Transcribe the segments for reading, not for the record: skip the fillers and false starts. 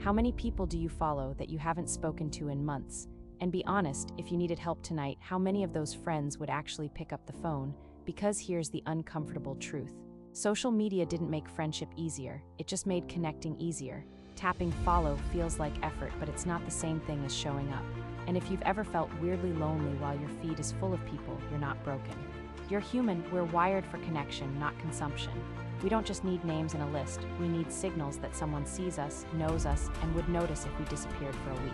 How many people do you follow that you haven't spoken to in months? And be honest, if you needed help tonight, how many of those friends would actually pick up the phone? Because here's the uncomfortable truth. Social media didn't make friendship easier, it just made connecting easier. Tapping follow feels like effort, but it's not the same thing as showing up. And if you've ever felt weirdly lonely while your feed is full of people, you're not broken. You're human, we're wired for connection, not consumption. We don't just need names in a list, we need signals that someone sees us, knows us, and would notice if we disappeared for a week.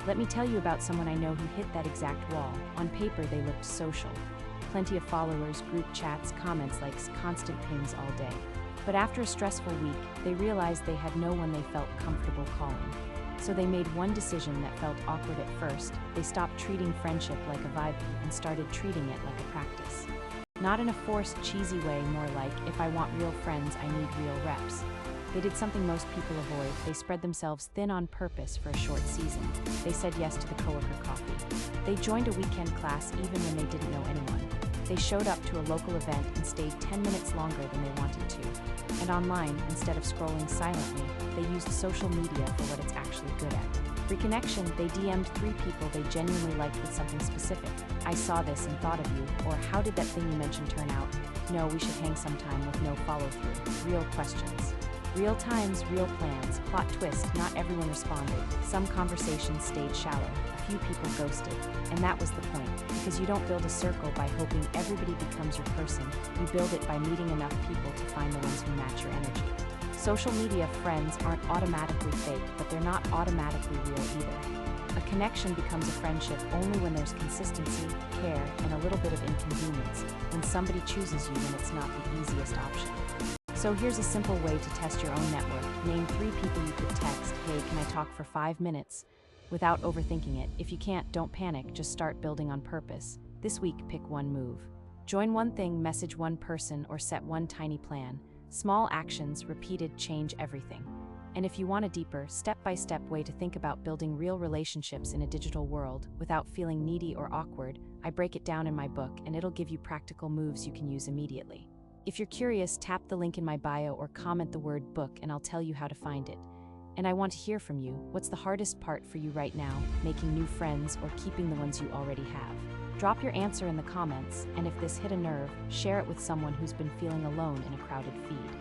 Let me tell you about someone I know who hit that exact wall. On paper, they looked social. Plenty of followers, group chats, comments, likes, constant pings all day. But after a stressful week, they realized they had no one they felt comfortable calling. So they made one decision that felt awkward at first. They stopped treating friendship like a vibe and started treating it like a practice. Not in a forced, cheesy way, more like, if I want real friends, I need real reps. They did something most people avoid. They spread themselves thin on purpose for a short season. They said yes to the coworker coffee. They joined a weekend class even when they didn't know anyone. They showed up to a local event and stayed 10 minutes longer than they wanted to. And online, instead of scrolling silently, they used social media for what it's actually good at. Reconnection, they DM'd 3 people they genuinely liked with something specific. I saw this and thought of you, or how did that thing you mentioned turn out? No, we should hang sometime, with no follow-through. Real questions. Real times, real plans. Plot twist, not everyone responded. Some conversations stayed shallow. A few people ghosted. And that was the point, because you don't build a circle by hoping everybody becomes your person. You build it by meeting enough people to find the ones who match your energy. Social media friends aren't automatically fake, but they're not automatically real either. A connection becomes a friendship only when there's consistency, care, and a little bit of inconvenience, when somebody chooses you when it's not the easiest option. So here's a simple way to test your own network. Name 3 people you could text, hey, can I talk for 5 minutes? Without overthinking it. If you can't, don't panic, just start building on purpose. This week, pick one move. Join one thing, message one person, or set one tiny plan. Small actions, repeated, change everything. And if you want a deeper, step-by-step way to think about building real relationships in a digital world without feeling needy or awkward, I break it down in my book, and it'll give you practical moves you can use immediately. If you're curious, tap the link in my bio or comment the word book and I'll tell you how to find it. And I want to hear from you. What's the hardest part for you right now, making new friends or keeping the ones you already have? Drop your answer in the comments, and if this hit a nerve, share it with someone who's been feeling alone in a crowded feed.